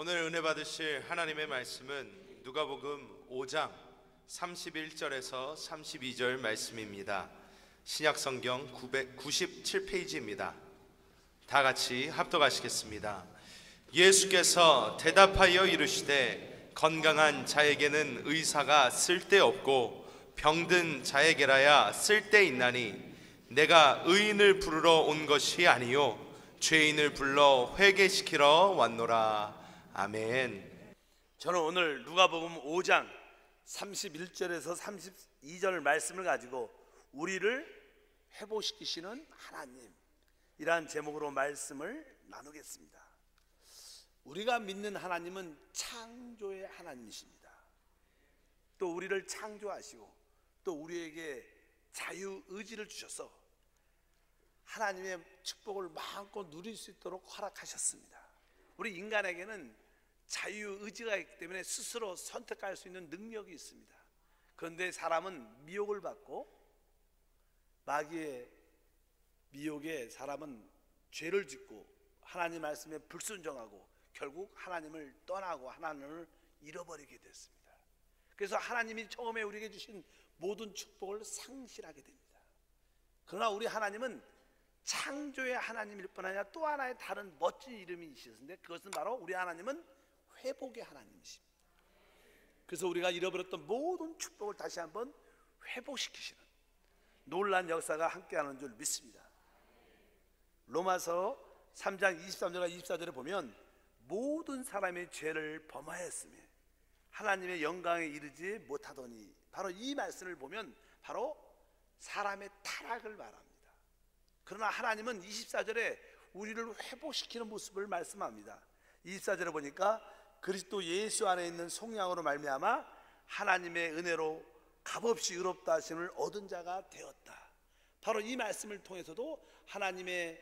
오늘 은혜 받으실 하나님의 말씀은 누가복음 5장 31절에서 32절 말씀입니다. 신약성경 997페이지입니다. 다 같이 합독하시겠습니다. 예수께서 대답하여 이르시되 건강한 자에게는 의사가 쓸데없고 병든 자에게라야 쓸데있나니 내가 의인을 부르러 온 것이 아니요 죄인을 불러 회개시키러 왔노라. 아멘. 저는 오늘 누가복음 5장 31절에서 32절 말씀을 가지고 우리를 회복시키시는 하나님이란 제목으로 말씀을 나누겠습니다. 우리가 믿는 하나님은 창조의 하나님이십니다. 또 우리를 창조하시고 또 우리에게 자유의지를 주셔서 하나님의 축복을 마음껏 누릴 수 있도록 허락하셨습니다. 우리 인간에게는 자유의지가 있기 때문에 스스로 선택할 수 있는 능력이 있습니다. 그런데 사람은 미혹을 받고 마귀의 미혹에 사람은 죄를 짓고 하나님 말씀에 불순종하고 결국 하나님을 떠나고 하나님을 잃어버리게 됐습니다. 그래서 하나님이 처음에 우리에게 주신 모든 축복을 상실하게 됩니다. 그러나 우리 하나님은 창조의 하나님일 뿐 아니라 또 하나의 다른 멋진 이름이 있으신데 그것은 바로 우리 하나님은 회복의 하나님이십니다. 그래서 우리가 잃어버렸던 모든 축복을 다시 한번 회복시키시는 놀라운 역사가 함께하는 줄 믿습니다. 로마서 3장 23절과 24절에 보면 모든 사람의 죄를 범하였으며 하나님의 영광에 이르지 못하더니, 바로 이 말씀을 보면 바로 사람의 타락을 말합니다. 그러나 하나님은 24절에 우리를 회복시키는 모습을 말씀합니다. 24절에 보니까 그리스도 예수 안에 있는 속량으로 말미암아 하나님의 은혜로 값없이 의롭다 하심을 얻은 자가 되었다. 바로 이 말씀을 통해서도 하나님의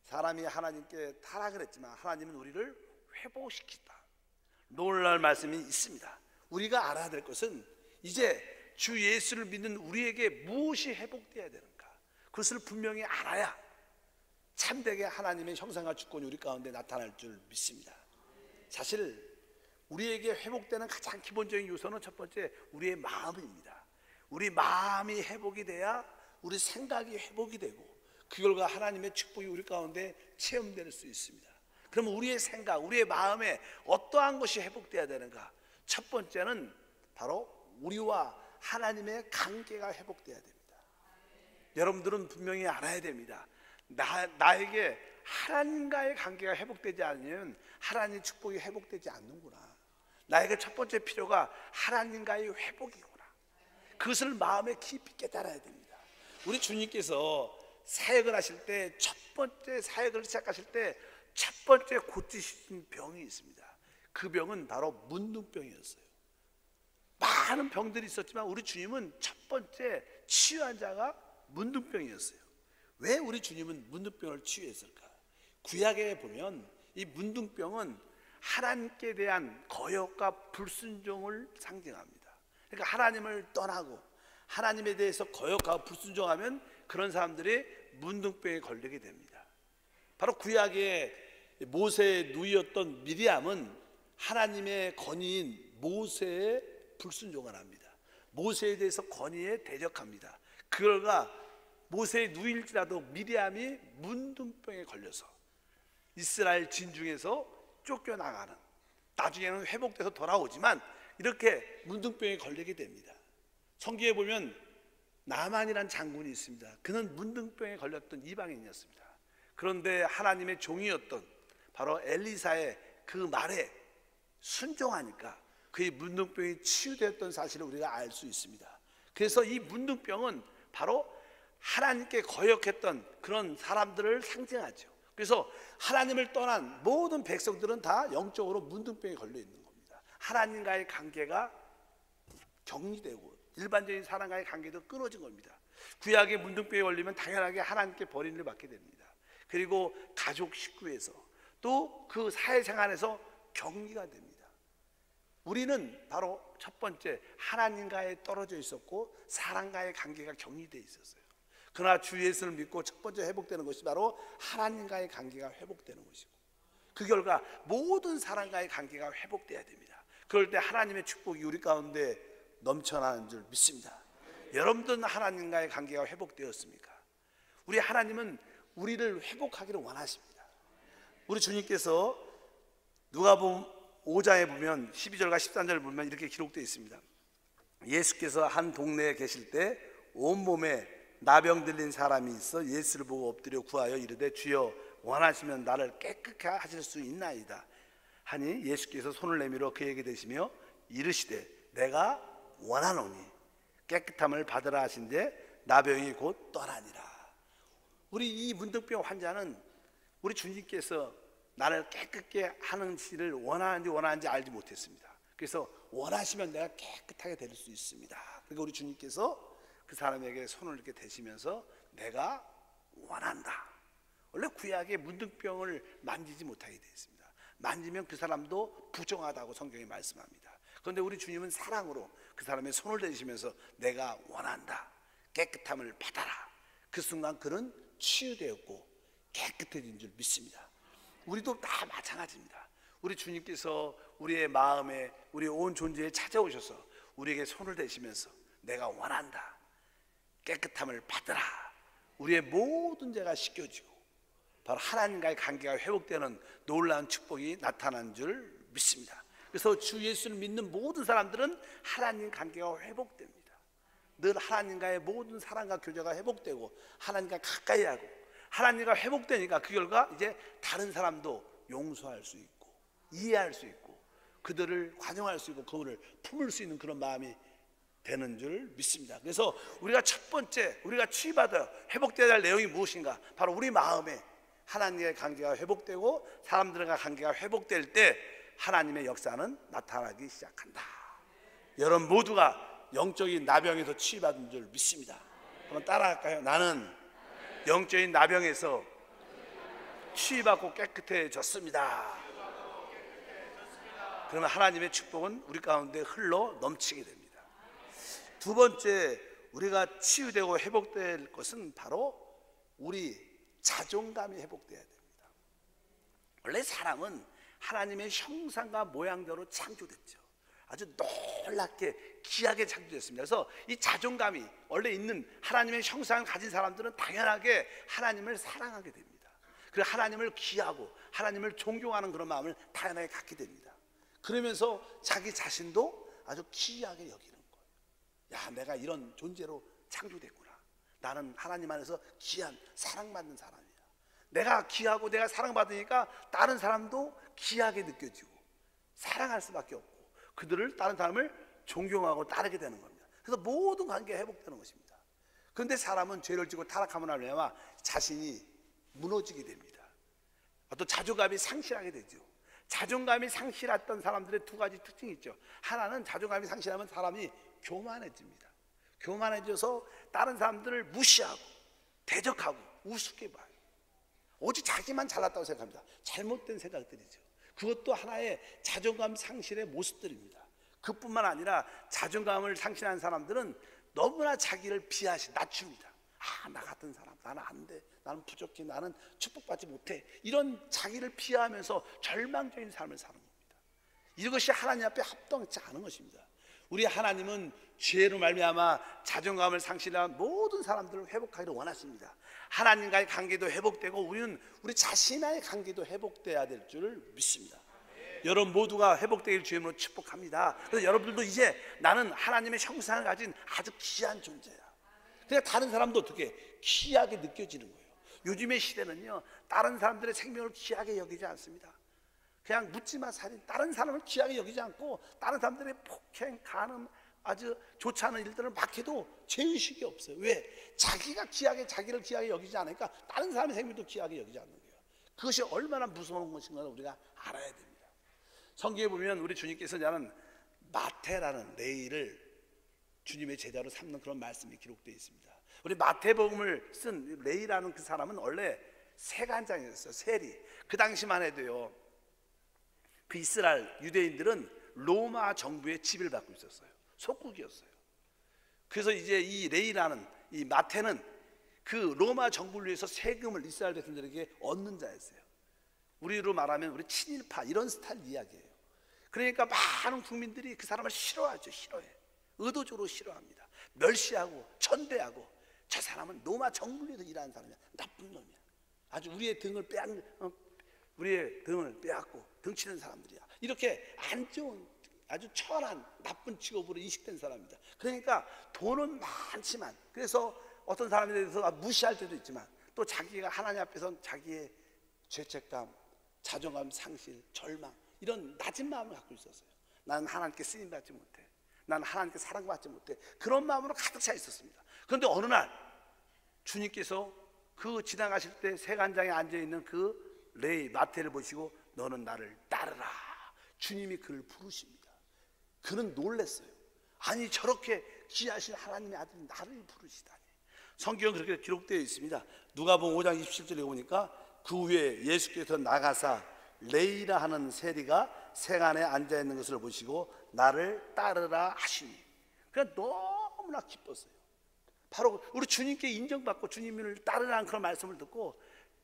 사람이 하나님께 타락을 했지만 하나님은 우리를 회복시킨다. 놀랄 말씀이 있습니다. 우리가 알아야 될 것은 이제 주 예수를 믿는 우리에게 무엇이 회복되어야 되는가, 그것을 분명히 알아야 참되게 하나님의 형상과 주권이 우리 가운데 나타날 줄 믿습니다. 사실 우리에게 회복되는 가장 기본적인 요소는 첫 번째 우리의 마음입니다. 우리 마음이 회복이 돼야 우리 생각이 회복이 되고 그 결과 하나님의 축복이 우리 가운데 체험될 수 있습니다. 그러면 우리의 생각, 우리의 마음에 어떠한 것이 회복돼야 되는가? 첫 번째는 바로 우리와 하나님의 관계가 회복돼야 됩니다. 여러분들은 분명히 알아야 됩니다. 나에게 하나님과의 관계가 회복되지 않으면 하나님의 축복이 회복되지 않는구나. 나에게 첫 번째 필요가 하나님과의 회복이구나. 그것을 마음에 깊이 깨달아야 됩니다. 우리 주님께서 사역을 하실 때, 첫 번째 사역을 시작하실 때 첫 번째 고치신 병이 있습니다. 그 병은 바로 문둥병이었어요. 많은 병들이 있었지만 우리 주님은 첫 번째 치유한 자가 문둥병이었어요. 왜 우리 주님은 문둥병을 치유했을까? 구약에 보면 이 문둥병은 하나님께 대한 거역과 불순종을 상징합니다. 그러니까 하나님을 떠나고 하나님에 대해서 거역하고 불순종하면 그런 사람들이 문둥병에 걸리게 됩니다. 바로 구약의 모세의 누이였던 미리암은 하나님의 건의인 모세에 불순종을 합니다. 모세에 대해서 건의에 대적합니다. 그 결과 모세의 누이일지라도 미리암이 문둥병에 걸려서 이스라엘 진중에서 쫓겨나가는, 나중에는 회복돼서 돌아오지만 이렇게 문둥병에 걸리게 됩니다. 성경에 보면 나만이란 장군이 있습니다. 그는 문둥병에 걸렸던 이방인이었습니다. 그런데 하나님의 종이었던 바로 엘리사의 그 말에 순종하니까 그의 문둥병이 치유되었던 사실을 우리가 알 수 있습니다. 그래서 이 문둥병은 바로 하나님께 거역했던 그런 사람들을 상징하죠. 그래서 하나님을 떠난 모든 백성들은 다 영적으로 문둥병에 걸려 있는 겁니다. 하나님과의 관계가 격리되고 일반적인 사람과의 관계도 끊어진 겁니다. 구약의 문둥병에 걸리면 당연하게 하나님께 버림을 받게 됩니다. 그리고 가족 식구에서 또 그 사회생활에서 격리가 됩니다. 우리는 바로 첫 번째 하나님과에 떨어져 있었고 사람과의 관계가 격리되어 있었어요. 그러나 주 예수를 믿고 첫 번째 회복되는 것이 바로 하나님과의 관계가 회복되는 것이고, 그 결과 모든 사람과의 관계가 회복돼야 됩니다. 그럴 때 하나님의 축복이 우리 가운데 넘쳐나는 줄 믿습니다. 여러분들은 하나님과의 관계가 회복되었습니까? 우리 하나님은 우리를 회복하기를 원하십니다. 우리 주님께서 누가복음 5장에 보면 12절과 13절을 보면 이렇게 기록되어 있습니다. 예수께서 한 동네에 계실 때 온몸에 나병 들린 사람이 있어 예수를 보고 엎드려 구하여 이르되 주여 원하시면 나를 깨끗하게 하실 수 있나이다 하니 예수께서 손을 내밀어 그에게 대시며 이르시되 내가 원하노니 깨끗함을 받으라 하신데 나병이 곧 떠나니라. 우리 이 문둥병 환자는 우리 주님께서 나를 깨끗게 하는지를 원하는지 알지 못했습니다. 그래서 원하시면 내가 깨끗하게 될 수 있습니다. 그러니까 우리 주님께서 그 사람에게 손을 이렇게 대시면서 내가 원한다. 원래 구약에 문둥병을 만지지 못하게 되어 있습니다. 만지면 그 사람도 부정하다고 성경이 말씀합니다. 그런데 우리 주님은 사랑으로 그 사람의 손을 대시면서 내가 원한다. 깨끗함을 받아라. 그 순간 그는 치유되었고 깨끗해진 줄 믿습니다. 우리도 다 마찬가지입니다. 우리 주님께서 우리의 마음에 우리 온 존재에 찾아오셔서 우리에게 손을 대시면서 내가 원한다. 깨끗함을 받으라. 우리의 모든 죄가 씻겨지고 바로 하나님과의 관계가 회복되는 놀라운 축복이 나타난 줄 믿습니다. 그래서 주 예수를 믿는 모든 사람들은 하나님 관계가 회복됩니다. 늘 하나님과의 모든 사랑과 교제가 회복되고 하나님과 가까이 하고 하나님과 회복되니까 그 결과 이제 다른 사람도 용서할 수 있고 이해할 수 있고 그들을 관용할 수 있고 그들을 품을 수 있는 그런 마음이 되는 줄 믿습니다. 그래서 우리가 첫 번째 우리가 치유받아 회복되어야 할 내용이 무엇인가? 바로 우리 마음에 하나님의 관계가 회복되고 사람들과 관계가 회복될 때 하나님의 역사는 나타나기 시작한다. 여러분 모두가 영적인 나병에서 치유받은 줄 믿습니다. 한번 따라할까요? 나는 영적인 나병에서 치유받고 깨끗해졌습니다. 그러면 하나님의 축복은 우리 가운데 흘러 넘치게 됩니다. 두 번째 우리가 치유되고 회복될 것은 바로 우리 자존감이 회복돼야 됩니다. 원래 사람은 하나님의 형상과 모양대로 창조됐죠. 아주 놀랍게 귀하게 창조됐습니다. 그래서 이 자존감이 원래 있는 하나님의 형상을 가진 사람들은 당연하게 하나님을 사랑하게 됩니다. 그리고 하나님을 귀하고 하나님을 존경하는 그런 마음을 당연하게 갖게 됩니다. 그러면서 자기 자신도 아주 귀하게 여기는 거예요. 야, 내가 이런 존재로 창조됐구나. 나는 하나님 안에서 귀한 사랑받는 사람이야. 내가 귀하고 내가 사랑받으니까 다른 사람도 귀하게 느껴지고 사랑할 수밖에 없고 그들을 다른 사람을 존경하고 따르게 되는 겁니다. 그래서 모든 관계가 회복되는 것입니다. 그런데 사람은 죄를 지고 타락함으로 말미암아 자신이 무너지게 됩니다. 또 자존감이 상실하게 되죠. 자존감이 상실했던 사람들의 두 가지 특징이 있죠. 하나는 자존감이 상실하면 사람이 교만해집니다. 교만해져서 다른 사람들을 무시하고 대적하고 우습게 봐요. 오직 자기만 잘났다고 생각합니다. 잘못된 생각들이죠. 그것도 하나의 자존감 상실의 모습들입니다. 그뿐만 아니라 자존감을 상실한 사람들은 너무나 자기를 낮춥니다. 아, 나 같은 사람, 나는 안 돼, 나는 부족해, 나는 축복받지 못해, 이런 자기를 비하하면서 절망적인 삶을 사는 겁니다. 이것이 하나님 앞에 합당치 않은 것입니다. 우리 하나님은 죄로 말미암아 자존감을 상실한 모든 사람들을 회복하기를 원하십니다. 하나님과의 관계도 회복되고 우리는 우리 자신과의 관계도 회복돼야 될 줄 믿습니다. 여러분 모두가 회복되길 주님으로 축복합니다. 그래서 여러분들도 이제 나는 하나님의 형상을 가진 아주 귀한 존재야. 그러니까 다른 사람도 어떻게 귀하게 느껴지는 거예요. 요즘의 시대는요, 다른 사람들의 생명을 귀하게 여기지 않습니다. 그냥 묻지마 살인, 다른 사람을 귀하게 여기지 않고 다른 사람들의 폭행, 간음, 아주 좋지 않은 일들을 막 해도 죄의식이 없어요. 왜? 자기를 귀하게 여기지 않으니까 다른 사람의 생명도 귀하게 여기지 않는 거예요. 그것이 얼마나 무서운 것인가를 우리가 알아야 됩니다. 성경에 보면 우리 주님께서는 마태라는 레위를 주님의 제자로 삼는 그런 말씀이 기록되어 있습니다. 우리 마태복음을 쓴 레위라는 그 사람은 원래 세관장이었어요. 세리. 그 당시만 해도요, 그 이스라엘 유대인들은 로마 정부의 지배를 받고 있었어요. 속국이었어요. 그래서 이제 이 레위라는 이 마태는 그 로마 정부를 위해서 세금을 이스라엘 백성들에게 얻는 자였어요. 우리로 말하면 우리 친일파 이런 스타일 이야기예요. 그러니까 많은 국민들이 그 사람을 싫어하죠. 싫어해. 의도적으로 싫어합니다. 멸시하고 천대하고, 저 사람은 노마 정분리에서 일하는 사람이야. 나쁜 놈이야. 아주 우리의 등을 빼앗고 등치는 사람들이야. 이렇게 안 좋은, 아주 천한 나쁜 직업으로 인식된 사람입니다. 그러니까 돈은 많지만, 그래서 어떤 사람에 대해서 무시할 때도 있지만, 또 자기가 하나님 앞에서 자기의 죄책감, 자존감 상실, 절망, 이런 낮은 마음을 갖고 있었어요. 나는 하나님께 쓰임받지 못해, 나는 하나님께 사랑받지 못해, 그런 마음으로 가득 차 있었습니다. 그런데 어느 날 주님께서 그 지나가실 때 세간장에 앉아있는 그 레위 마태를 보시고 너는 나를 따르라, 주님이 그를 부르십니다. 그는 놀랐어요. 아니, 저렇게 귀하신 하나님의 아들이 나를 부르시다니. 성경은 그렇게 기록되어 있습니다. 누가복음 5장 27절에 보니까 그 후에 예수께서 나가사 레이라 하는 세리가 생안에 앉아있는 것을 보시고 나를 따르라 하시니, 그러니까 너무나 기뻤어요. 바로 우리 주님께 인정받고 주님을 따르라는 그런 말씀을 듣고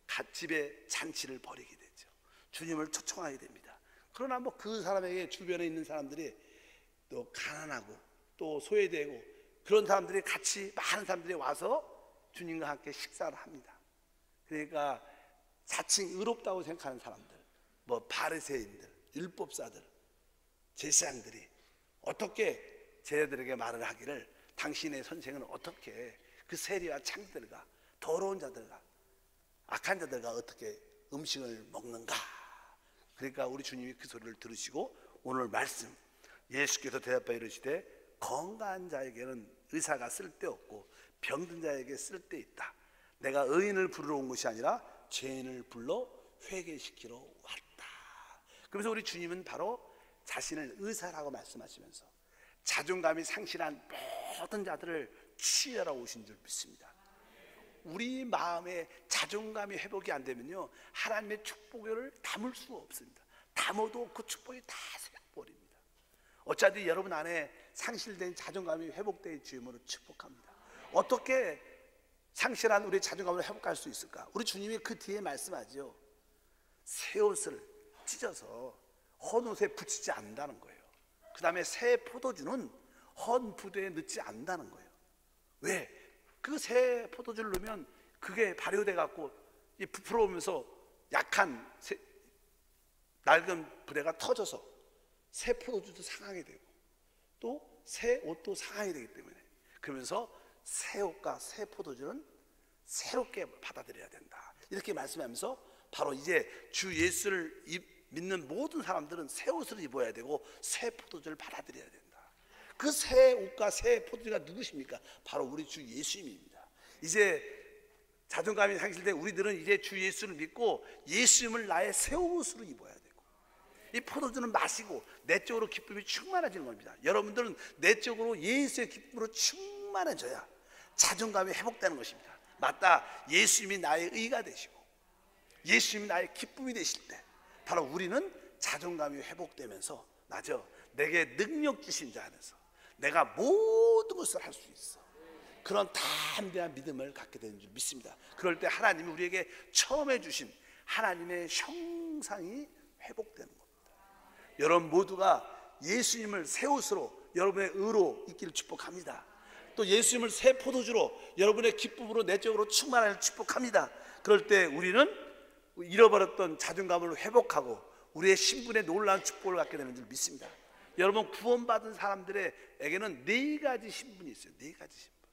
갓집에 잔치를 벌이게 되죠. 주님을 초청하게 됩니다. 그러나 뭐 그 사람에게 주변에 있는 사람들이 또 가난하고 또 소외되고 그런 사람들이 같이, 많은 사람들이 와서 주님과 함께 식사를 합니다. 그러니까 자칭 의롭다고 생각하는 사람들, 뭐 바리새인들, 율법사들, 제사장들이 어떻게 제자들에게 말을 하기를, 당신의 선생은 어떻게 그 세리와 창들과 더러운 자들과 악한 자들과 어떻게 음식을 먹는가. 그러니까 우리 주님이 그 소리를 들으시고 오늘 말씀, 예수께서 대답하여 이르시되 건강한 자에게는 의사가 쓸데없고 병든 자에게 쓸데있다. 내가 의인을 부르러 온 것이 아니라 죄인을 불러 회개시키러 왔다. 그래서 우리 주님은 바로 자신을 의사라고 말씀하시면서 자존감이 상실한 모든 자들을 치유하러 오신 줄 믿습니다. 우리 마음에 자존감이 회복이 안 되면요, 하나님의 축복을 담을 수가 없습니다. 담아도 그 축복이 다 새어버립니다. 어차피 여러분 안에 상실된 자존감이 회복되어 주임으로 축복합니다. 어떻게 상실한 우리 자존감을 회복할 수 있을까? 우리 주님이 그 뒤에 말씀하죠. 새 옷을 찢어서 헌 옷에 붙이지 않는다는 거예요. 그 다음에 새 포도주는 헌 부대에 넣지 않는다는 거예요. 왜? 그 새 포도주를 넣으면 그게 발효돼 갖고 부풀어 오면서 약한 낡은 부대가 터져서 새 포도주도 상하게 되고 또 새 옷도 상하게 되기 때문에, 그러면서 새 옷과 새 포도주는 새롭게 받아들여야 된다, 이렇게 말씀하면서 바로 이제 주 예수를 믿는 모든 사람들은 새 옷을 입어야 되고 새 포도주를 받아들여야 된다. 그 새 옷과 새 포도주가 누구십니까? 바로 우리 주 예수님입니다. 이제 자존감이 상실된 우리들은 이제 주 예수를 믿고 예수님을 나의 새 옷으로 입어야 되고, 이 포도주는 마시고 내적으로 기쁨이 충만해지는 겁니다. 여러분들은 내적으로 예수의 기쁨으로 충만해져야 자존감이 회복되는 것입니다. 맞다, 예수님이 나의 의가 되시고 예수님이 나의 기쁨이 되실 때 바로 우리는 자존감이 회복되면서, 맞아, 내게 능력 주신 자 안에서 내가 모든 것을 할 수 있어, 그런 담대한 믿음을 갖게 되는 줄 믿습니다. 그럴 때 하나님이 우리에게 처음에 주신 하나님의 형상이 회복되는 겁니다. 여러분 모두가 예수님을 새 옷으로 여러분의 의로 있기를 축복합니다. 또 예수님을 새 포도주로 여러분의 기쁨으로 내적으로 충만하기를 축복합니다. 그럴 때 우리는 잃어버렸던 자존감을 회복하고 우리의 신분에 놀라운 축복을 갖게 되는 줄 믿습니다. 여러분, 구원받은 사람들에게는 네 가지 신분이 있어요. 네 가지 신분.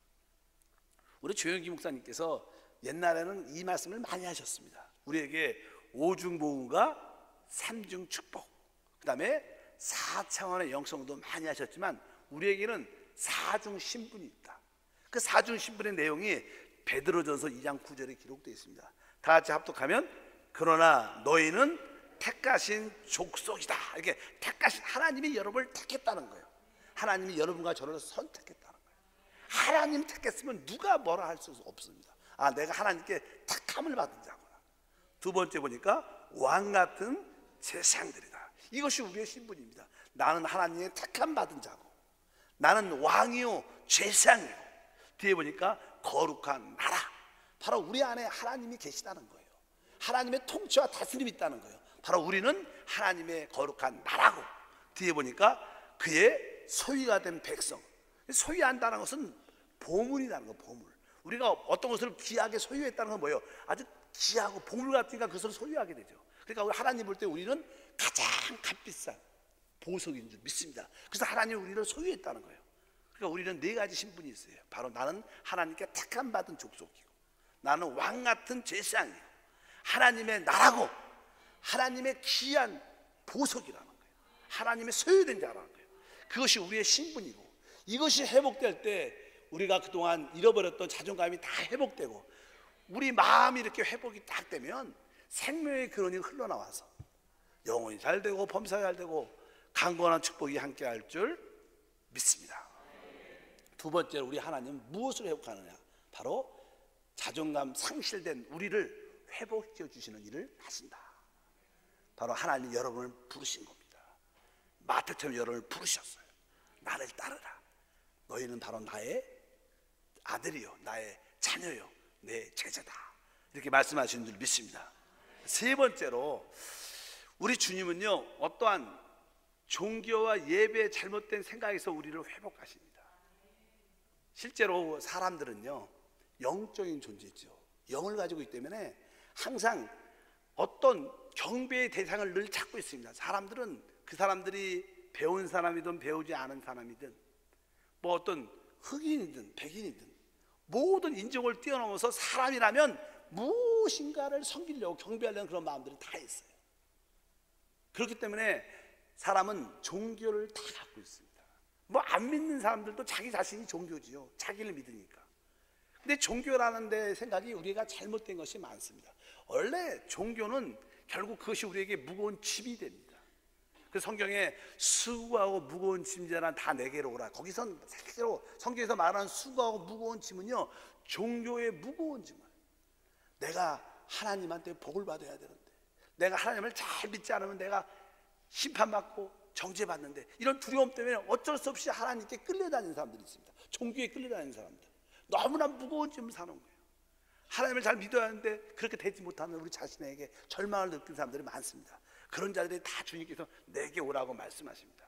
우리 조영기 목사님께서 옛날에는 이 말씀을 많이 하셨습니다. 우리에게 오중보응과 삼중 축복, 그 다음에 4차원의 영성도 많이 하셨지만 우리에게는 사중 신분이 있다. 그 사중 신분의 내용이 베드로전서 2장 9절에 기록되어 있습니다. 다 같이 합독하면, 그러나 너희는 택하신 족속이다. 이렇게 택하신, 하나님이 여러분을 택했다는 거예요. 하나님이 여러분과 저를 선택했다는 거예요. 하나님 택했으면 누가 뭐라 할 수 없습니다. 아, 내가 하나님께 택함을 받은 자구나. 두 번째 보니까 왕 같은 제사장들이다. 이것이 우리의 신분입니다. 나는 하나님의 택함 받은 자고, 나는 왕이요 제사장이고, 뒤에 보니까 거룩한 나라. 바로 우리 안에 하나님이 계시다는 거예요. 하나님의 통치와 다스림이 있다는 거예요. 바로 우리는 하나님의 거룩한 나라고, 뒤에 보니까 그의 소유가 된 백성. 소유한다는 것은 보물이라는 거, 보물. 우리가 어떤 것을 귀하게 소유했다는 건 뭐예요? 아주 귀하고 보물 같으니까 그것을 소유하게 되죠. 그러니까 우리 하나님 볼 때 우리는 가장 값비싼 보석인 줄 믿습니다. 그래서 하나님이 우리를 소유했다는 거예요. 그러니까 우리는 네 가지 신분이 있어요. 바로 나는 하나님께 택함 받은 족속이고, 나는 왕 같은 제사장이고, 하나님의 나라고, 하나님의 귀한 보석이라는 거예요. 하나님의 소유된 자라는 거예요. 그것이 우리의 신분이고, 이것이 회복될 때 우리가 그동안 잃어버렸던 자존감이 다 회복되고, 우리 마음이 이렇게 회복이 딱 되면 생명의 근원이 흘러나와서 영혼이 잘 되고 범사가 잘 되고 강건한 축복이 함께 할 줄 믿습니다. 두 번째로 우리 하나님은 무엇을 회복하느냐? 바로 자존감 상실된 우리를 회복시켜 주시는 일을 하신다. 바로 하나님 여러분을 부르신 겁니다. 마태처럼 여러분을 부르셨어요. 나를 따르라. 너희는 바로 나의 아들이요, 나의 자녀요, 내 제자다. 이렇게 말씀하시는 줄 믿습니다. 세 번째로 우리 주님은요, 어떠한 종교와 예배의 잘못된 생각에서 우리를 회복하십니다. 실제로 사람들은요, 영적인 존재죠. 영을 가지고 있기 때문에 항상 어떤 경배의 대상을 늘 찾고 있습니다. 사람들은 그 사람들이 배운 사람이든 배우지 않은 사람이든 뭐 어떤 흑인이든 백인이든 모든 인종을 뛰어넘어서 사람이라면 무엇인가를 섬기려고 경배하려는 그런 마음들이 다 있어요. 그렇기 때문에 사람은 종교를 다 갖고 있습니다. 뭐 안 믿는 사람들도 자기 자신이 종교지요. 자기를 믿으니까. 근데 종교라는 데 생각이 우리가 잘못된 것이 많습니다. 원래 종교는 결국 그것이 우리에게 무거운 짐이 됩니다. 그 성경에 수고하고 무거운 짐자란 다 내게로 오라. 거기선 실제로 성경에서 말하는 수고하고 무거운 짐은요, 종교의 무거운 짐을. 내가 하나님한테 복을 받아야 되는데, 내가 하나님을 잘 믿지 않으면 내가 심판받고 정죄받는데, 이런 두려움 때문에 어쩔 수 없이 하나님께 끌려다니는 사람들이 있습니다. 종교에 끌려다니는 사람들, 너무나 무거운 짐을 사는 거예요. 하나님을 잘 믿어야 하는데 그렇게 되지 못하는 우리 자신에게 절망을 느끼는 사람들이 많습니다. 그런 자들이 다 주님께서 내게 오라고 말씀하십니다.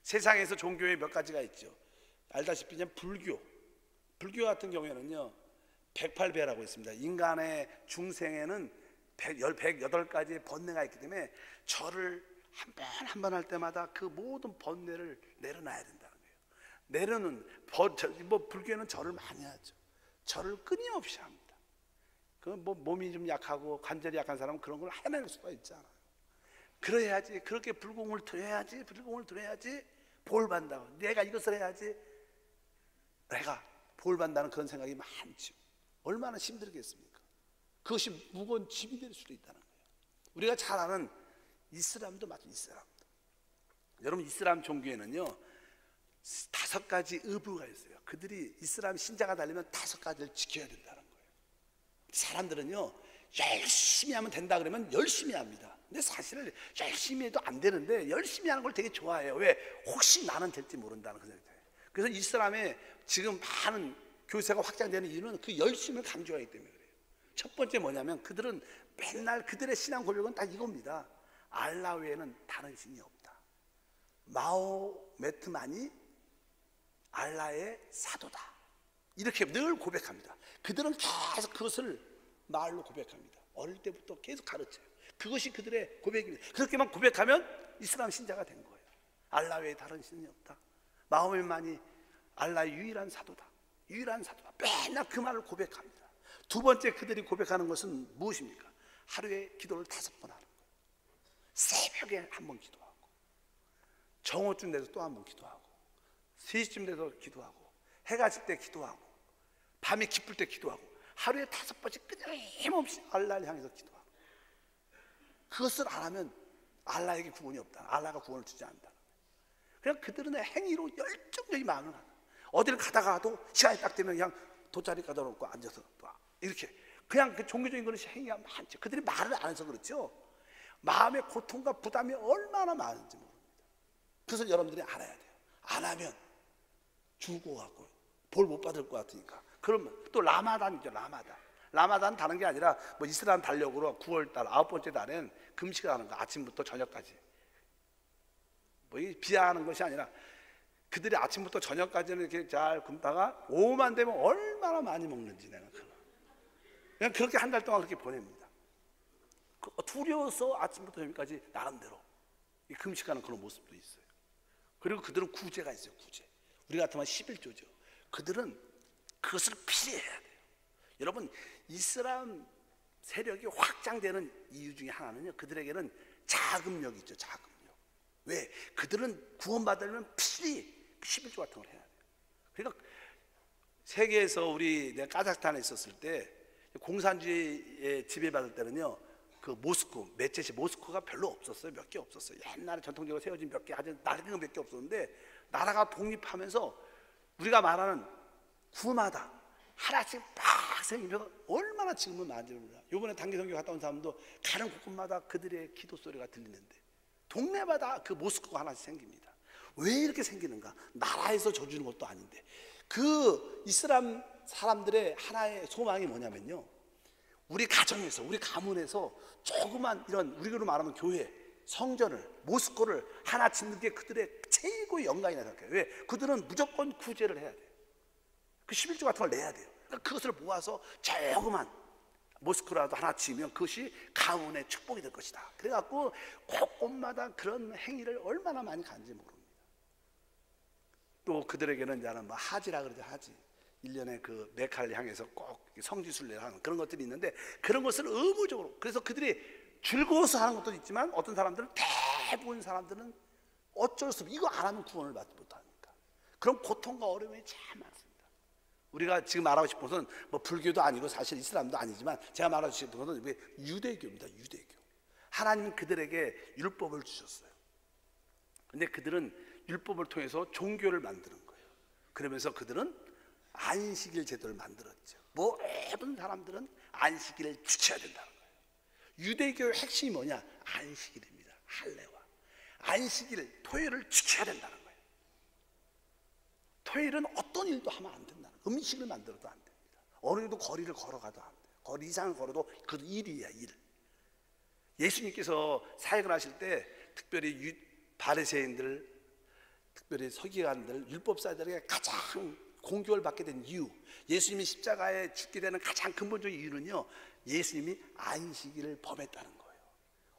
세상에서 종교에 몇 가지가 있죠. 알다시피 그냥 불교 같은 경우에는요, 108배라고 있습니다. 인간의 중생에는 108가지의 번뇌가 있기 때문에 절을 한 번 할 때마다 그 모든 번뇌를 내려놔야 된다는 거예요. 내려는 불교는 절을 많이 하죠. 절을 끊임없이 합니다. 그 뭐 몸이 좀 약하고 관절이 약한 사람은 그런 걸 해낼 수가 있잖아요. 그래야지, 그렇게 불공을 드려야지 볼 받는다고, 내가 이것을 해야지 내가 볼 받는다는 그런 생각이 많죠. 얼마나 힘들겠습니까? 그것이 무거운 짐이 될 수도 있다는 거예요. 우리가 잘 아는 이슬람도 맞죠. 이슬람도. 여러분, 이슬람 종교에는요 5가지 의무가 있어요. 그들이 이슬람 신자가 되려면 5가지를 지켜야 된다는 거예요. 사람들은요 열심히 하면 된다 그러면 열심히 합니다. 근데 사실은 열심히 해도 안 되는데 열심히 하는 걸 되게 좋아해요. 왜? 혹시 나는 될지 모른다는 그 생각이 들어요. 그래서 이슬람에 지금 많은 교세가 확장되는 이유는 그 열심을 강조하기 때문에 그래요. 첫 번째 뭐냐면, 그들은 맨날 그들의 신앙 고백은 딱 이겁니다. 알라 외에는 다른 신이 없다. 마호메트만이 알라의 사도다. 이렇게 늘 고백합니다. 그들은 계속 그것을 말로 고백합니다. 어릴 때부터 계속 가르쳐요. 그것이 그들의 고백입니다. 그렇게만 고백하면 이슬람 신자가 된 거예요. 알라 외에 다른 신이 없다. 마호메트만이 알라의 유일한 사도다. 유일한 사도다. 맨날 그 말을 고백합니다. 두 번째 그들이 고백하는 것은 무엇입니까? 하루에 기도를 5번 하는 거예요. 새벽에 한 번 기도하고, 정오쯤 돼서 또 한 번 기도하고, 3시쯤 돼서 기도하고, 해가 질 때 기도하고, 밤이 깊을 때 기도하고, 하루에 5번씩 끊임없이 알라를 향해서 기도하고. 그것을 안 하면 알라에게 구원이 없다. 알라가 구원을 주지 않는다. 그냥 그들은 행위로 열정적인 마음을 하다. 어디를 가다가도 시간이 딱 되면 그냥 돗자리 가다 놓고 앉아서 또 이렇게 그냥 그 종교적인 그런 행위가 많죠. 그들이 말을 안 해서 그렇죠. 마음의 고통과 부담이 얼마나 많은지 모릅니다. 그래서 여러분들이 알아야 돼요. 안 하면 죽을 것 같고 볼 못 받을 것 같으니까. 그러면 또 라마단이죠. 라마단. 라마단 다른 게 아니라 뭐 이슬람 달력으로 9월달 9번째 달엔 금식을 하는 거, 아침부터 저녁까지. 뭐 이 비하하는 것이 아니라 그들이 아침부터 저녁까지는 이렇게 잘 굶다가 오후만 되면 얼마나 많이 먹는지 내가 그냥 그렇게 한 달 동안 그렇게 보냅니다. 두려워서 아침부터 저녁까지 나름대로 금식하는 그런 모습도 있어요. 그리고 그들은 구제가 있어요. 구제. 우리 같으면 11조죠. 그들은 그것을 필요해야 돼요. 여러분, 이슬람 세력이 확장되는 이유 중에 하나는요, 그들에게는 자금력이 있죠. 자금력. 왜? 그들은 구원받으려면 필히 11조 같은 걸 해야 돼요. 그러니까 세계에서 내가 카자흐스탄에 있었을 때 공산주의에 지배받을 때는요, 그 모스크, 매체시 모스크가 별로 없었어요. 몇 개 없었어요. 옛날에 전통적으로 세워진 몇 개, 아주 낡은 몇 개 없었는데, 나라가 독립하면서 우리가 말하는 구마다 하나씩 막 생기면서 얼마나 지금은 많은지 모릅니다. 이번에 단기 선교 갔다 온 사람도 가는 곳곳마다 그들의 기도 소리가 들리는데, 동네마다 그 모스크가 하나씩 생깁니다. 왜 이렇게 생기는가? 나라에서 져주는 것도 아닌데. 그 이슬람 사람들의 하나의 소망이 뭐냐면요, 우리 가정에서, 우리 가문에서 조그만 이런, 우리로 말하면 교회, 성전을, 모스크를 하나 짓는 게 그들의 최고의 영광이라 생각해요. 왜? 그들은 무조건 구제를 해야 돼요. 그 11조 같은 걸 내야 돼요. 그러니까 그것을 모아서 조그만 모스크라도 하나 지으면 그것이 가문의 축복이 될 것이다. 그래갖고 곳곳마다 그런 행위를 얼마나 많이 가는지 모릅니다. 또 그들에게는 이제는 뭐 하지라 그러죠. 하지. 1년에 그 메카를 향해서 꼭 성지순례를 하는 그런 것들이 있는데, 그런 것을 의무적으로, 그래서 그들이 즐거워서 하는 것도 있지만 어떤 사람들은, 대부분 사람들은 어쩔 수 없이 이거 안 하면 구원을 받지 못하니까 그런 고통과 어려움이 참 많습니다. 우리가 지금 말하고 싶은 것은 뭐 불교도 아니고 사실 이슬람도 아니지만, 제가 말하고 싶은 것은 유대교입니다. 유대교. 하나님은 그들에게 율법을 주셨어요. 근데 그들은 율법을 통해서 종교를 만드는 거예요. 그러면서 그들은 안식일 제도를 만들었죠. 모든 사람들은 안식일을 지켜야 된다는 거예요. 유대교의 핵심이 뭐냐? 안식일입니다. 할례와 안식일, 토요일을 지켜야 된다는 거예요. 토요일은 어떤 일도 하면 안 된다는 거예요. 음식을 만들어도 안 됩니다. 어느 정도 거리를 걸어가도 안 돼요. 거리 이상을 걸어도 그것도 일이야, 일. 예수님께서 사역을 하실 때 특별히 바리새인들, 특별히 서기관들, 율법사들에게 가장 공격을 받게 된 이유, 예수님이 십자가에 죽게 되는 가장 근본적인 이유는요, 예수님이 안식일을 범했다는 거예요.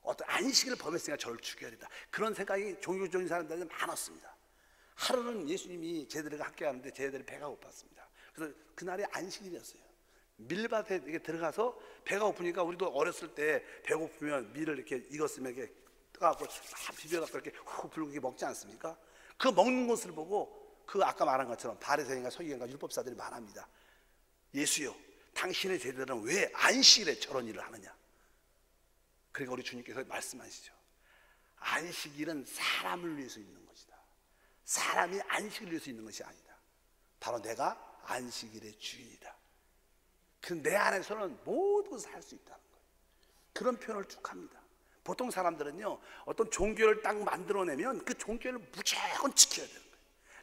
어떤 안식일을 범했으니까 저를 죽여야 된다, 그런 생각이 종교적인 사람들한테 많았습니다. 하루는 예수님이 제자들과 함께 하는데 제자들이 배가 고팠습니다. 그래서 그날이 안식일이었어요. 밀밭에 이렇게 들어가서 배가 고프니까, 우리도 어렸을 때 배고프면 밀을 이렇게 익었으면 이렇게 뜨거워서 비벼갖고 이렇게 후 불고 먹지 않습니까? 그 먹는 것을 보고 그 아까 말한 것처럼 바리새인과 서기관과 율법사들이 말합니다. 예수요, 당신의 제자들은 왜 안식일에 저런 일을 하느냐? 그러니까 우리 주님께서 말씀하시죠. 안식일은 사람을 위해서 있는 것이다. 사람이 안식을 위해서 있는 것이 아니다. 바로 내가 안식일의 주인이다. 그 내 안에서는 모든 것을 할 수 있다는 거예요. 그런 표현을 쭉 합니다. 보통 사람들은요, 어떤 종교를 딱 만들어내면 그 종교를 무조건 지켜야 되는 거예요.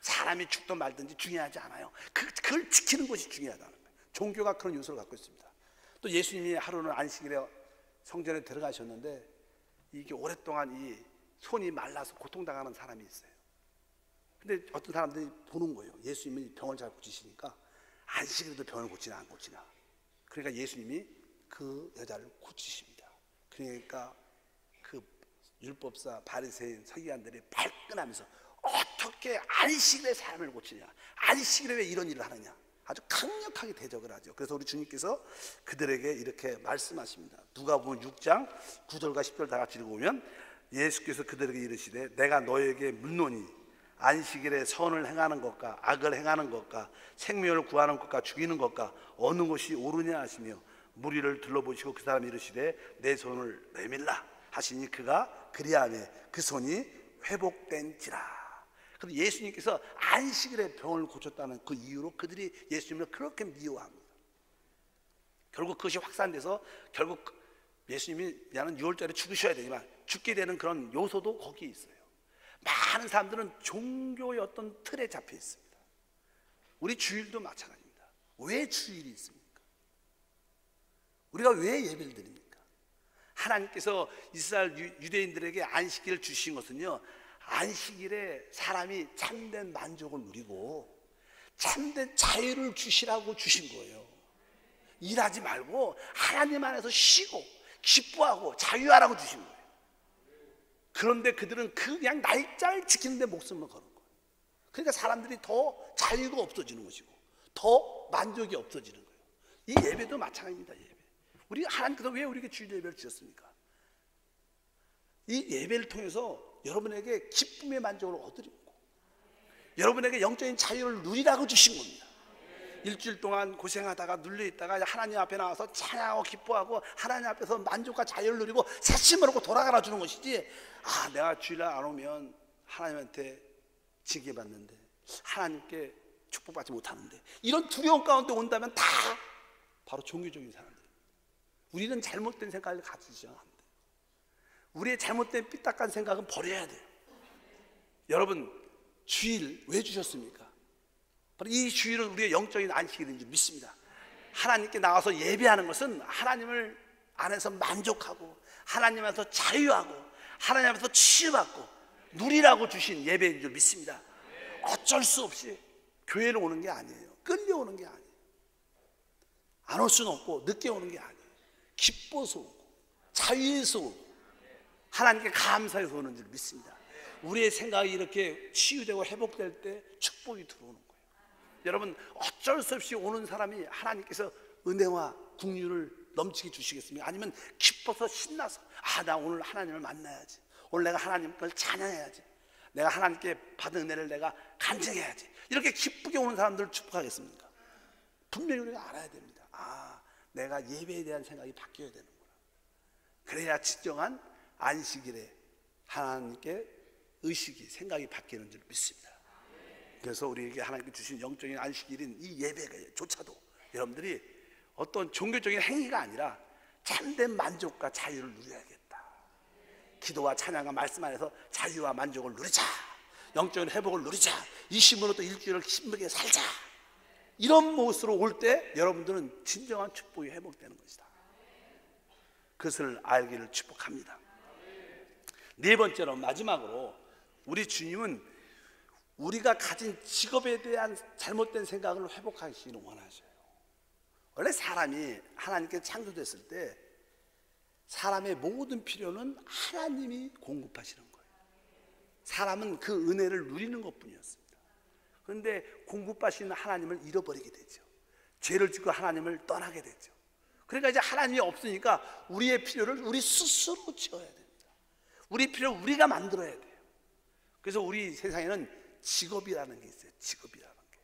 사람이 죽든 말든지 중요하지 않아요. 그걸 지키는 것이 중요하다는 거예요. 종교가 그런 요소를 갖고 있습니다. 또 예수님이 하루는 안식일에 성전에 들어가셨는데, 이게 오랫동안 이 손이 말라서 고통당하는 사람이 있어요. 근데 어떤 사람들이 보는 거예요. 예수님이 병을 잘 고치시니까 안식일에도 병을 고치나 안 고치나. 그러니까 예수님이 그 여자를 고치십니다. 그러니까 그 율법사 바리새인 서기관들이 발끈하면서, 어떻게 안식일에 사람을 고치냐, 안식일에 왜 이런 일을 하느냐, 아주 강력하게 대적을 하죠. 그래서 우리 주님께서 그들에게 이렇게 말씀하십니다. 누가복음 6장 9절과 10절 다 같이 읽어보면, 예수께서 그들에게 이르시되 내가 너에게 묻노니 안식일에 선을 행하는 것과 악을 행하는 것과 생명을 구하는 것과 죽이는 것과 어느 것이 옳으냐 하시며, 무리를 둘러보시고 그 사람이 이르시되 내 손을 내밀라 하시니 그가 그리하매 그 손이 회복된지라. 그래서 예수님께서 안식일에 병을 고쳤다는 그 이유로 그들이 예수님을 그렇게 미워합니다. 결국 그것이 확산돼서 결국 예수님이 나는 6월달에 죽으셔야 되지만 죽게 되는 그런 요소도 거기에 있어요. 많은 사람들은 종교의 어떤 틀에 잡혀 있습니다. 우리 주일도 마찬가지입니다. 왜 주일이 있습니까? 우리가 왜 예배를 드립니까? 하나님께서 이스라엘 유대인들에게 안식일을 주신 것은요, 안식일에 사람이 참된 만족을 누리고 참된 자유를 주시라고 주신 거예요. 일하지 말고 하나님 안에서 쉬고 기뻐하고 자유하라고 주신 거예요. 그런데 그들은 그냥 날짜를 지키는 데 목숨을 거는 거예요. 그러니까 사람들이 더 자유가 없어지는 것이고 더 만족이 없어지는 거예요. 이 예배도 마찬가지입니다. 예배. 우리 하나님께서 왜 우리에게 주일 예배를 주셨습니까? 이 예배를 통해서 여러분에게 기쁨의 만족을 얻으려고, 여러분에게 영적인 자유를 누리라고 주신 겁니다. 일주일 동안 고생하다가 눌려있다가 하나님 앞에 나와서 찬양하고 기뻐하고 하나님 앞에서 만족과 자유를 누리고 새침을 얻고 돌아가라 주는 것이지, 아, 내가 주일날 안 오면 하나님한테 징계받는데, 하나님께 축복받지 못하는데, 이런 두려움 가운데 온다면 다 바로 종교적인 사람들. 우리는 잘못된 생각을 가지지 않는다. 우리의 잘못된 삐딱한 생각은 버려야 돼요. 여러분, 주일 왜 주셨습니까? 바로 이 주일은 우리의 영적인 안식일인 줄 믿습니다. 하나님께 나와서 예배하는 것은 하나님을 안에서 만족하고 하나님 안에서 자유하고 하나님 앞에서 치유받고 누리라고 주신 예배인 줄 믿습니다. 어쩔 수 없이 교회를 오는 게 아니에요. 끌려오는 게 아니에요. 안 올 수는 없고 늦게 오는 게 아니에요. 기뻐서 오고 자유해서 오고 하나님께 감사해서 오는 줄 믿습니다. 우리의 생각이 이렇게 치유되고 회복될 때 축복이 들어오는 거예요. 여러분, 어쩔 수 없이 오는 사람이 하나님께서 은혜와 긍휼을 넘치게 주시겠습니까? 아니면 기뻐서 신나서, 아, 나 오늘 하나님을 만나야지, 오늘 내가 하나님 걸 찬양해야지, 내가 하나님께 받은 은혜를 내가 간증해야지, 이렇게 기쁘게 오는 사람들을 축복하겠습니까? 분명히 우리가 알아야 됩니다. 아, 내가 예배에 대한 생각이 바뀌어야 되는구나. 그래야 진정한 안식일에 하나님께 의식이, 생각이 바뀌는 줄 믿습니다. 그래서 우리에게 하나님께 주신 영적인 안식일인 이 예배조차도 여러분들이 어떤 종교적인 행위가 아니라 참된 만족과 자유를 누려야겠다. 기도와 찬양과 말씀 안에서 자유와 만족을 누리자, 영적인 회복을 누리자, 이 힘으로 또 일주일을 힘들게 살자, 이런 모습으로 올 때 여러분들은 진정한 축복이 회복되는 것이다. 그것을 알기를 축복합니다. 네 번째로, 마지막으로, 우리 주님은 우리가 가진 직업에 대한 잘못된 생각을 회복하시기를 원하셔요. 원래 사람이 하나님께 창조됐을 때 사람의 모든 필요는 하나님이 공급하시는 거예요. 사람은 그 은혜를 누리는 것뿐이었습니다. 그런데 공급하시는 하나님을 잃어버리게 되죠. 죄를 짓고 하나님을 떠나게 되죠. 그러니까 이제 하나님이 없으니까 우리의 필요를 우리 스스로 채워야 됩니다. 우리 필요를 우리가 만들어야 돼요. 그래서 우리 세상에는 직업이라는 게 있어요. 직업이라는 게.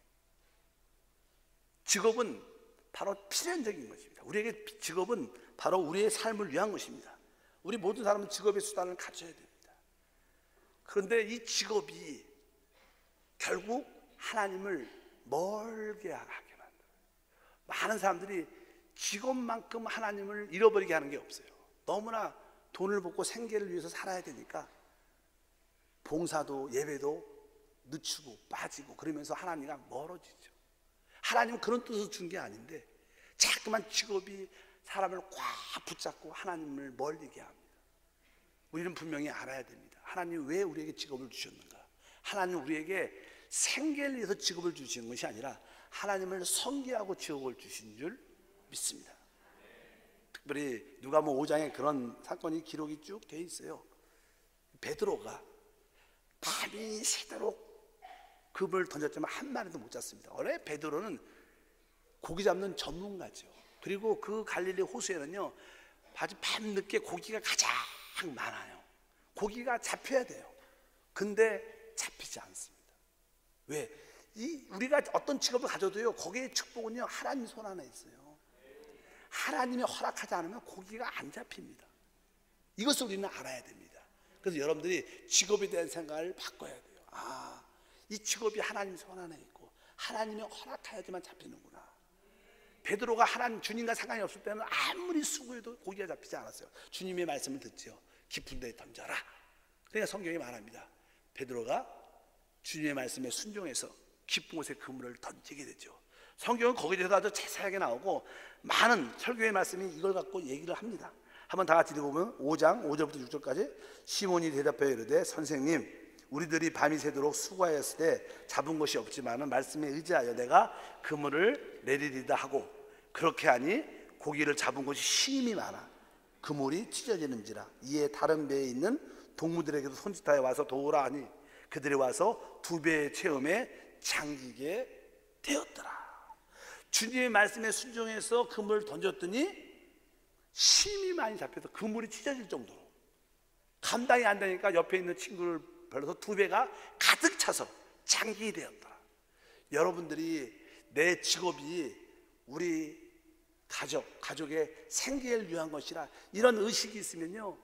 직업은 바로 필연적인 것입니다. 우리에게 직업은 바로 우리의 삶을 위한 것입니다. 우리 모든 사람은 직업의 수단을 갖춰야 됩니다. 그런데 이 직업이 결국 하나님을 멀게 하게 만들어요. 많은 사람들이 직업만큼 하나님을 잃어버리게 하는 게 없어요. 너무나 돈을 벌고 생계를 위해서 살아야 되니까 봉사도 예배도 늦추고 빠지고 그러면서 하나님과 멀어지죠. 하나님은 그런 뜻으로 준 게 아닌데 자꾸만 직업이 사람을 꽉 붙잡고 하나님을 멀리게 합니다. 우리는 분명히 알아야 됩니다. 하나님 왜 우리에게 직업을 주셨는가? 하나님 우리에게 생계를 위해서 직업을 주시는 것이 아니라 하나님을 섬기하고 직업을 주신 줄 믿습니다. 특별히 누가복음 5장에 그런 사건이 기록이 쭉 돼 있어요. 베드로가 밤이 새도록 그물 던졌지만 한 마리도 못 잡습니다. 원래 베드로는 고기 잡는 전문가죠. 그리고 그 갈릴리 호수에는요 아주 밤늦게 고기가 가장 많아요. 고기가 잡혀야 돼요. 근데 잡히지 않습니다. 왜? 우리가 어떤 직업을 가져도요 거기에 축복은요 하나님 손 안에 있어요. 하나님이 허락하지 않으면 고기가 안 잡힙니다. 이것을 우리는 알아야 됩니다. 그래서 여러분들이 직업에 대한 생각을 바꿔야 돼요. 아, 이 직업이 하나님 손 안에 있고 하나님이 허락해야지만 잡히는구나. 베드로가 하나님 주님과 상관이 없을 때는 아무리 수고해도 고기가 잡히지 않았어요. 주님의 말씀을 듣죠. 깊은 데에 던져라. 그러니까 성경이 말합니다. 베드로가 주님의 말씀에 순종해서 깊은 곳에 그물을 던지게 되죠. 성경은 거기에 대해서 아주 자세하게 나오고 많은 설교의 말씀이 이걸 갖고 얘기를 합니다. 한번 다 같이 읽어보면 5장 5절부터 6절까지 시몬이 대답하여 이르되 선생님 우리들이 밤이 새도록 수고하였을 때 잡은 것이 없지만 말씀에 의지하여 내가 그물을 내리리다 하고 그렇게 하니 고기를 잡은 것이 심히 많아 그물이 찢어지는지라. 이에 다른 배에 있는 동무들에게도 손짓하여 와서 도우라 하니 그들이 와서 두 배의 체험에 잠기게 되었더라. 주님의 말씀에 순종해서 그물을 던졌더니 심이 많이 잡혀서 그물이 찢어질 정도로 감당이 안 되니까 옆에 있는 친구를 불러서 두 배가 가득 차서 잠기게 되었더라. 여러분들이 내 직업이 우리 가족의 생계를 위한 것이라 이런 의식이 있으면요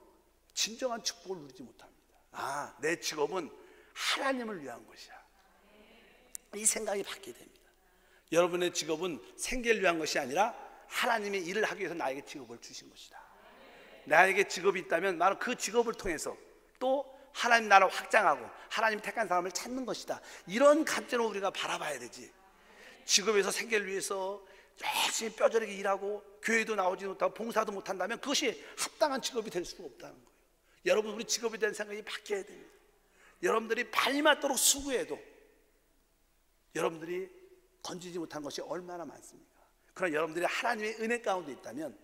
진정한 축복을 누리지 못합니다. 내 직업은 하나님을 위한 것이야. 이 생각이 바뀌게 됩니다. 여러분의 직업은 생계를 위한 것이 아니라 하나님의 일을 하기 위해서 나에게 직업을 주신 것이다. 나에게 직업이 있다면 바로 그 직업을 통해서 또 하나님 나라를 확장하고 하나님 택한 사람을 찾는 것이다. 이런 관점으로 우리가 바라봐야 되지. 직업에서 생계를 위해서 열심히 뼈저리게 일하고 교회도 나오지 못하고 봉사도 못한다면 그것이 합당한 직업이 될 수가 없다는 거예요. 여러분 우리 직업에 대한 생각이 바뀌어야 됩니다. 여러분들이 발이 맞도록 수고해도 여러분들이 건지지 못한 것이 얼마나 많습니까? 그러나 여러분들이 하나님의 은혜 가운데 있다면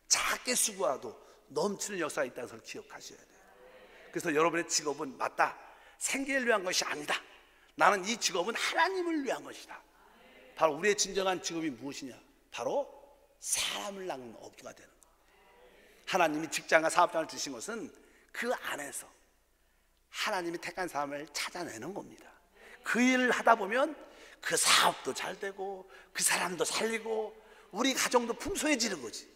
작게 수고하도 넘치는 역사가 있다는 것을 기억하셔야 돼요. 그래서 여러분의 직업은 맞다, 생계를 위한 것이 아니다. 나는 이 직업은 하나님을 위한 것이다. 바로 우리의 진정한 직업이 무엇이냐? 바로 사람을 낚는 어부가 되는 것. 하나님이 직장과 사업장을 주신 것은 그 안에서 하나님이 택한 사람을 찾아내는 겁니다. 그 일을 하다 보면 그 사업도 잘 되고 그 사람도 살리고 우리 가정도 풍성해지는 거지.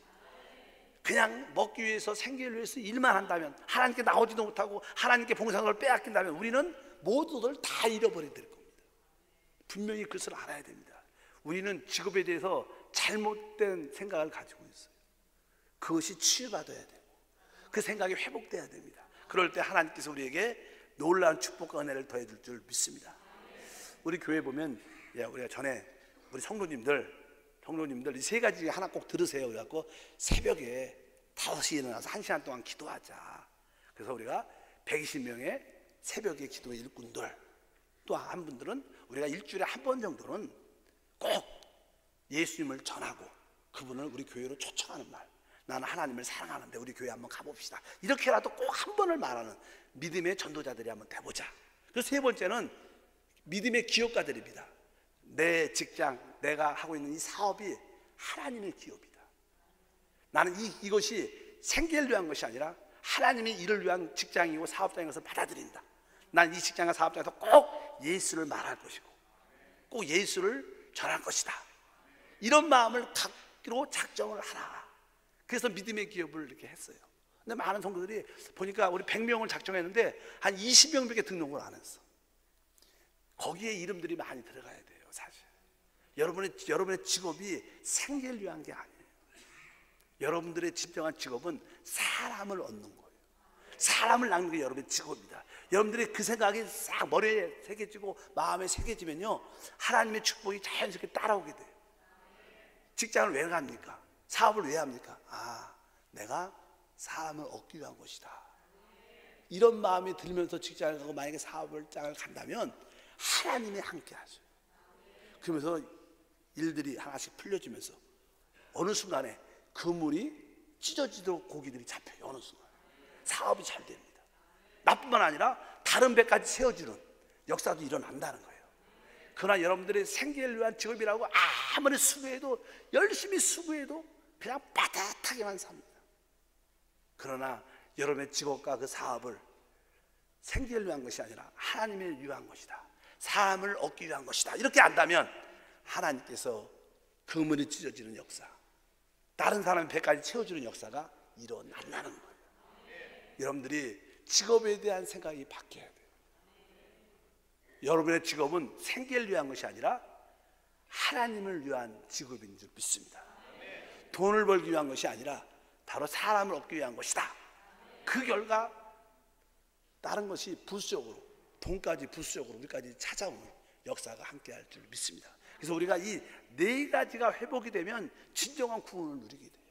그냥 먹기 위해서 생계를 위해서 일만 한다면 하나님께 나오지도 못하고 하나님께 봉사를 빼앗긴다면 우리는 모두들 다 잃어버리게 될 겁니다. 분명히 그것을 알아야 됩니다. 우리는 직업에 대해서 잘못된 생각을 가지고 있어요. 그것이 치유받아야 되고 그 생각이 회복돼야 됩니다. 그럴 때 하나님께서 우리에게 놀라운 축복과 은혜를 더해 줄 줄 믿습니다. 우리 교회 보면 우리가 전에 우리 성도님들 이 세 가지 중에 하나 꼭 들으세요. 그래갖고 새벽에 5시에 일어나서 1시간 동안 기도하자. 그래서 우리가 120명의 새벽에 기도 일꾼들, 또 한 분들은 우리가 일주일에 한 번 정도는 꼭 예수님을 전하고 그분을 우리 교회로 초청하는 말, 나는 하나님을 사랑하는데 우리 교회 한번 가봅시다. 이렇게라도 꼭 한 번을 말하는 믿음의 전도자들이 한번 돼보자. 그래서 세 번째는 믿음의 기업가들입니다. 내 직장, 내가 하고 있는 이 사업이 하나님의 기업이다. 나는 이것이 생계를 위한 것이 아니라 하나님의 일을 위한 직장이고 사업장인 것을 받아들인다. 난 이 직장과 사업장에서 꼭 예수를 말할 것이고 꼭 예수를 전할 것이다. 이런 마음을 갖기로 작정을 하라. 그래서 믿음의 기업을 이렇게 했어요. 근데 많은 성도들이 보니까 우리 100명을 작정했는데 한 20명밖에 등록을 안 했어. 거기에 이름들이 많이 들어가야 돼요. 사실 여러분의 직업이 생계를 위한 게 아니에요. 여러분들의 진정한 직업은 사람을 얻는 거예요. 사람을 낚는 게 여러분의 직업이다. 여러분들의 그 생각이 싹 머리에 새겨지고 마음에 새겨지면요 하나님의 축복이 자연스럽게 따라오게 돼요. 직장을 왜 갑니까? 사업을 왜 합니까? 내가 사람을 얻기 위한 것이다. 이런 마음이 들면서 직장을 가고 만약에 사업장을 간다면 하나님이 함께 하셔요. 그러면서 일들이 하나씩 풀려지면서 어느 순간에 그물이 찢어지도록 고기들이 잡혀요. 어느 순간 사업이 잘 됩니다. 나뿐만 아니라 다른 배까지 세워주는 역사도 일어난다는 거예요. 그러나 여러분들의 생계를 위한 직업이라고 아무리 수고해도 열심히 수고해도 그냥 빠듯하게만 삽니다. 그러나 여러분의 직업과 그 사업을 생계를 위한 것이 아니라 하나님을 위한 것이다. 사람을 얻기 위한 것이다. 이렇게 안다면 하나님께서 그물이 찢어지는 역사, 다른 사람의 배까지 채워주는 역사가 일어난다는 거예요. 여러분들이 직업에 대한 생각이 바뀌어야 돼요. 여러분의 직업은 생계를 위한 것이 아니라 하나님을 위한 직업인 줄 믿습니다. 돈을 벌기 위한 것이 아니라 바로 사람을 얻기 위한 것이다. 그 결과 다른 것이 부수적으로 돈까지 부수적으로 우리까지 찾아오는 역사가 함께할 줄 믿습니다. 그래서 우리가 이 네 가지가 회복이 되면 진정한 구원을 누리게 돼요.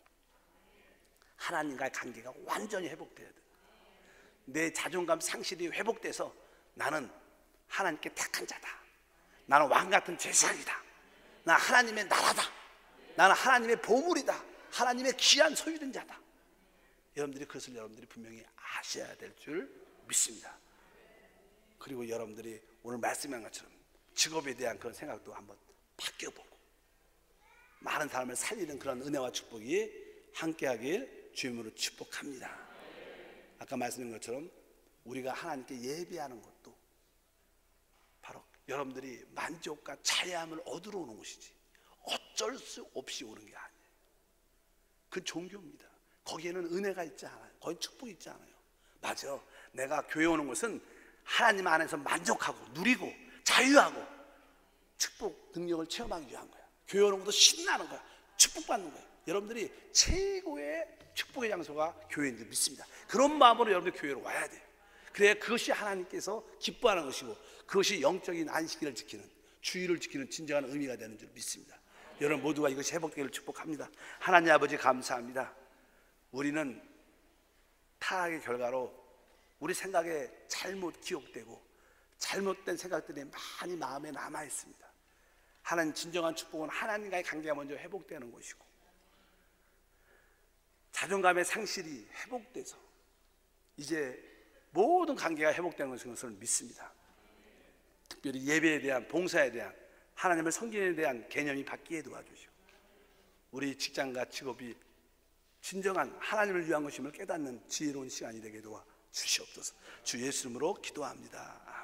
하나님과의 관계가 완전히 회복돼야 돼요. 내 자존감 상실이 회복돼서 나는 하나님께 택한 자다. 나는 왕같은 제사장이다. 나 하나님의 나라다. 나는 하나님의 보물이다. 하나님의 귀한 소유된 자다. 여러분들이 그것을 여러분들이 분명히 아셔야 될 줄 믿습니다. 그리고 여러분들이 오늘 말씀한 것처럼 직업에 대한 그런 생각도 한번 바뀌어보고 많은 사람을 살리는 그런 은혜와 축복이 함께하길 주님으로 축복합니다. 아까 말씀드린 것처럼 우리가 하나님께 예배하는 것도 바로 여러분들이 만족과 자유함을 얻으러 오는 것이지 어쩔 수 없이 오는 게 아니에요. 그 종교입니다. 거기에는 은혜가 있지 않아요. 거기 축복이 있지 않아요. 맞아. 내가 교회 오는 것은 하나님 안에서 만족하고 누리고 자유하고 축복 능력을 체험하기 위한 거야. 교회 오는 것도 신나는 거야. 축복받는 거야. 여러분들이 최고의 축복의 장소가 교회인 줄 믿습니다. 그런 마음으로 여러분들 교회로 와야 돼요. 그래야 그것이 하나님께서 기뻐하는 것이고 그것이 영적인 안식일을 지키는 주의를 지키는 진정한 의미가 되는 줄 믿습니다. 여러분 모두가 이것이 회복되기를 축복합니다. 하나님 아버지 감사합니다. 우리는 타락의 결과로 우리 생각에 잘못 기억되고 잘못된 생각들이 많이 마음에 남아 있습니다. 하나님 진정한 축복은 하나님과의 관계가 먼저 회복되는 것이고 자존감의 상실이 회복돼서 이제 모든 관계가 회복되는 것을 믿습니다. 특별히 예배에 대한 봉사에 대한 하나님을 섬기는 데 대한 개념이 바뀌게 도와주시고 우리 직장과 직업이 진정한 하나님을 위한 것임을 깨닫는 지혜로운 시간이 되게 도와주시옵소서. 주 예수 이름으로 기도합니다.